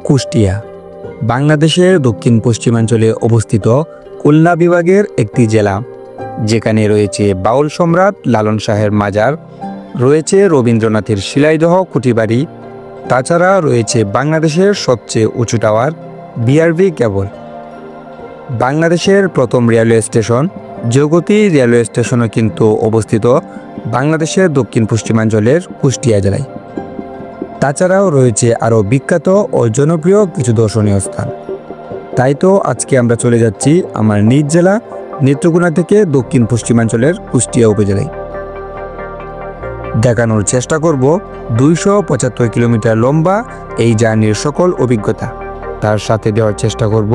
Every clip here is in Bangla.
কুষ্টিয়া বাংলাদেশের দক্ষিণ পশ্চিমাঞ্চলে অবস্থিত খুলনা বিভাগের একটি জেলা, যেখানে রয়েছে বাউল সম্রাট লালন শাহের মাজার, রয়েছে রবীন্দ্রনাথের শিলাইদহ কুঠিবাড়ি, তাছাড়া রয়েছে বাংলাদেশের সবচেয়ে উঁচু টাওয়ার বিআরবি কেবল। বাংলাদেশের প্রথম রেলওয়ে স্টেশন জগতী রেলওয়ে স্টেশনও কিন্তু অবস্থিত বাংলাদেশের দক্ষিণ পশ্চিমাঞ্চলের কুষ্টিয়া জেলায়। তাছাড়াও রয়েছে আরও বিখ্যাত ও জনপ্রিয় কিছু দর্শনীয় স্থান। তাই তো আজকে আমরা চলে যাচ্ছি আমার নিজ জেলা নেত্রকোনা থেকে দক্ষিণ পশ্চিমাঞ্চলের কুষ্টিয়া উপজেলায়। দেখানোর চেষ্টা করব 275 কিলোমিটার লম্বা এই জার্নির সকল অভিজ্ঞতা। তার সাথে দেওয়ার চেষ্টা করব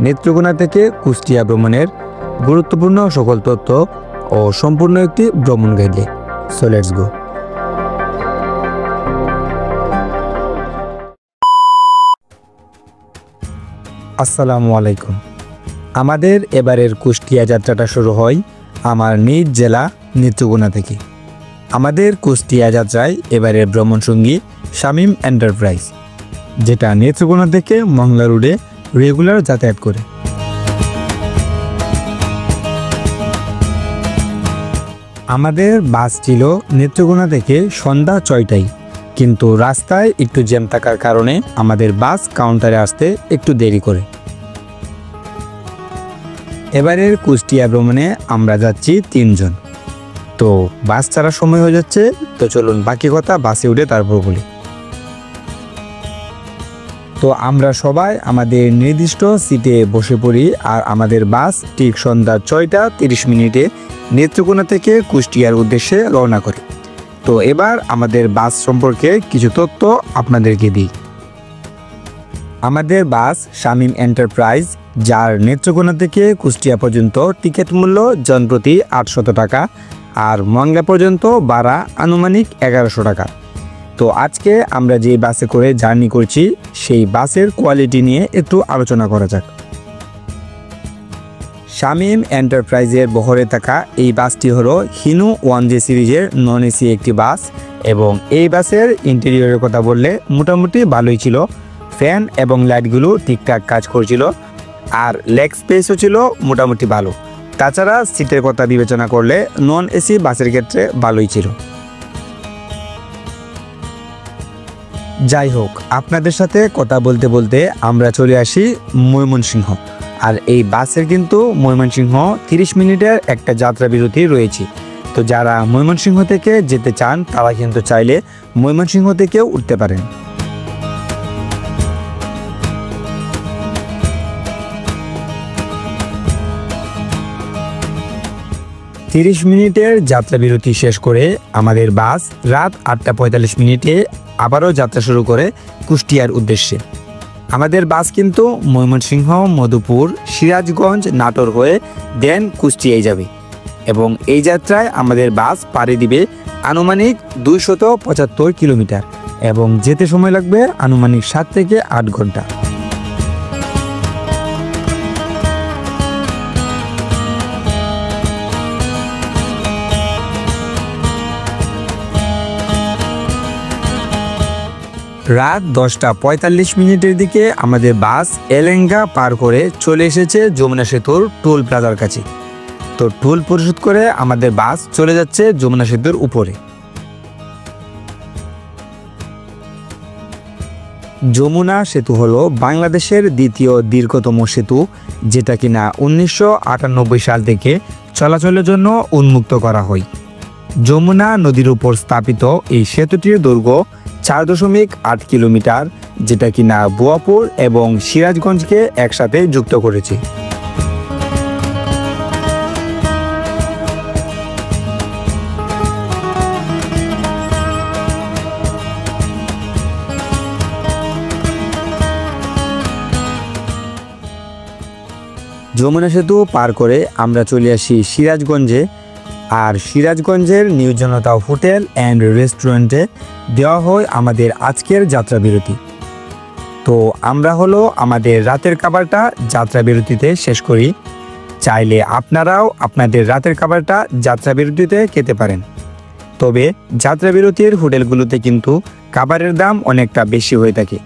নেত্রকোনা থেকে কুষ্টিয়া ভ্রমণের গুরুত্বপূর্ণ সকল তথ্য ও সম্পূর্ণ একটি ভ্রমণ গাইডে। So let's go. আসসালামু আলাইকুম। আমাদের এবারের কুষ্টিয়া যাত্রাটা শুরু হয় আমার নিজ জেলা নেত্রকোনা থেকে। আমাদের কুষ্টিয়া যাত্রায় এবারের ভ্রমণ সঙ্গী শামীম এন্টারপ্রাইজ, যেটা নেত্রকোনা থেকে মংলা রোডে রেগুলার যাতায়াত করে। আমাদের বাস ছিল নেত্রকোনা থেকে সন্ধ্যা 6টায়, কিন্তু রাস্তায় একটু জ্যাম থাকার কারণে আমাদের বাস কাউন্টারে আসতে একটু দেরি করে। এবারের কুষ্টিয়া ভ্রমণে আমরা যাচ্ছি 3 জন। তো বাস ছাড়ার সময় হয়ে যাচ্ছে, তো চলুন বাকি কথা বাসে উঠে তারপর বলি। তো আমরা সবাই আমাদের নির্দিষ্ট সিটে বসে পড়ি, আর আমাদের বাস ঠিক সন্ধ্যা 6:30 নেত্রকোনা থেকে কুষ্টিয়ার উদ্দেশ্যে রওনা করে। তো এবার আমাদের বাস সম্পর্কে কিছু তথ্য আপনাদেরকে দিই। আমাদের বাস শামীম এন্টারপ্রাইজ, যার নেত্রকোনা থেকে কুষ্টিয়া পর্যন্ত টিকিট মূল্য জনপ্রতি 800 টাকা, আর মংলা পর্যন্ত ভাড়া আনুমানিক 1100 টাকা। তো আজকে আমরা যে বাসে করে জার্নি করছি সেই বাসের কোয়ালিটি নিয়ে একটু আলোচনা করা যাক। শামীম এন্টারপ্রাইজের বহরে থাকা এই বাসটি হলো হিনু 1J সিরিজের নন এসি একটি বাস, এবং এই বাসের ইন্টেরিয়রের কথা বললে মোটামুটি ভালোই ছিল। ফ্যান এবং লাইটগুলো ঠিকঠাক কাজ করছিল, আর লেগ স্পেসও ছিল মোটামুটি ভালো। তাছাড়া সিটের কথা বিবেচনা করলে নন এসি বাসের ক্ষেত্রে ভালোই ছিল। যাই হোক, আপনাদের সাথে কথা বলতে বলতে আমরা চলে আসি ময়মনসিংহ। আর এই বাসের কিন্তু ময়মনসিংহ 30 মিনিটের একটা যাত্রা বিরতি রয়েছে। তো যারা ময়মনসিংহ থেকে যেতে চান তারা কিন্তু চাইলে ময়মনসিংহ থেকেও উঠতে পারেন। তিরিশ মিনিটের যাত্রা বিরতি শেষ করে আমাদের বাস রাত 8:45 আবারও যাত্রা শুরু করে কুষ্টিয়ার উদ্দেশ্যে। আমাদের বাস কিন্তু ময়মনসিংহ, মধুপুর, সিরাজগঞ্জ, নাটোর হয়ে দেন কুষ্টিয়ায় যাবে, এবং এই যাত্রায় আমাদের বাস পাড়ি দিবে আনুমানিক 275 কিলোমিটার, এবং যেতে সময় লাগবে আনুমানিক 7 থেকে 8 ঘন্টা। রাত 10:45 দিকে আমাদের বাস এলেঙ্গা পার করে চলে এসেছে যমুনা সেতুর টোল প্লাজার কাছে। তো টোল পরিশোধ করে আমাদের বাস চলে যাচ্ছে যমুনা সেতুর উপরে। যমুনা সেতু হলো বাংলাদেশের দ্বিতীয় দীর্ঘতম সেতু, যেটা কিনা 1998 সাল থেকে চলাচলের জন্য উন্মুক্ত করা হয়। যমুনা নদীর উপর স্থাপিত এই সেতুটির দৈর্ঘ্য 4.8 কিলোমিটার, যেটা কিনা বোয়াপুর এবং সিরাজগঞ্জকে একসাথে যুক্ত করেছে। যমুনা সেতু পার করে আমরা চলে আসি সিরাজগঞ্জে, আর সিরাজগঞ্জের নিউ জনতা হোটেল অ্যান্ড রেস্টুরেন্টে দেওয়া হয় আমাদের আজকের যাত্রা বিরতি। তো আমরা হলো আমাদের রাতের খাবারটা যাত্রা বিরতিতে শেষ করি। চাইলে আপনারাও আপনাদের রাতের খাবারটা যাত্রা বিরতিতে খেতে পারেন। তবে যাত্রাবিরতির হোটেলগুলোতে কিন্তু খাবারের দাম অনেকটা বেশি হয়ে থাকে।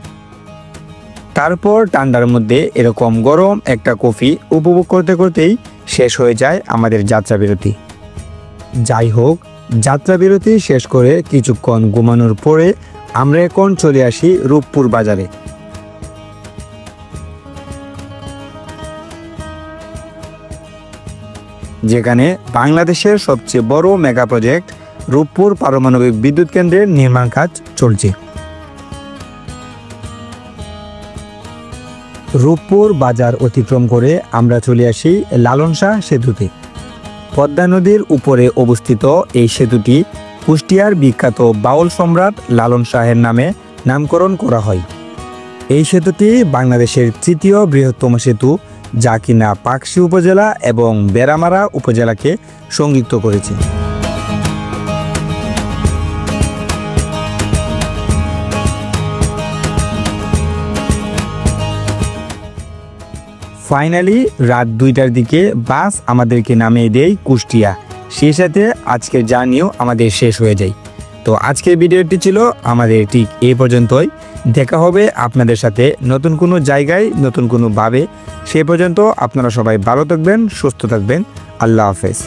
তারপর ঠান্ডার মধ্যে এরকম গরম একটা কফি উপভোগ করতে করতেই শেষ হয়ে যায় আমাদের যাত্রা বিরতি। যাই হোক, যাত্রা বিরতি শেষ করে কিছুক্ষণ ঘুমানোর পরে আমরা এখন চলে আসি রূপপুর বাজারে। যেখানে বাংলাদেশের সবচেয়ে বড় মেগা প্রজেক্ট রূপপুর পারমাণবিক বিদ্যুৎ কেন্দ্রের নির্মাণ কাজ চলছে। রূপপুর বাজার অতিক্রম করে আমরা চলে আসি লালন শাহ সেতুতে। পদ্মা নদীর উপরে অবস্থিত এই সেতুটি কুষ্টিয়ার বিখ্যাত বাউল সম্রাট লালন শাহের নামে নামকরণ করা হয়। এই সেতুটি বাংলাদেশের তৃতীয় বৃহত্তম সেতু, যা কিনা পাকশী উপজেলা এবং বেড়ামারা উপজেলাকে সংযুক্ত করেছে। ফাইনালি রাত 2টার দিকে বাস আমাদেরকে নামিয়ে দেয় কুষ্টিয়া। সেই সাথে আজকের জার্নিও আমাদের শেষ হয়ে যায়। তো আজকের ভিডিওটি ছিল আমাদের ঠিক এই পর্যন্তই। দেখা হবে আপনাদের সাথে নতুন কোনো জায়গায়, নতুন কোনো ভাবে। সেই পর্যন্ত আপনারা সবাই ভালো থাকবেন, সুস্থ থাকবেন। আল্লাহ হাফেজ।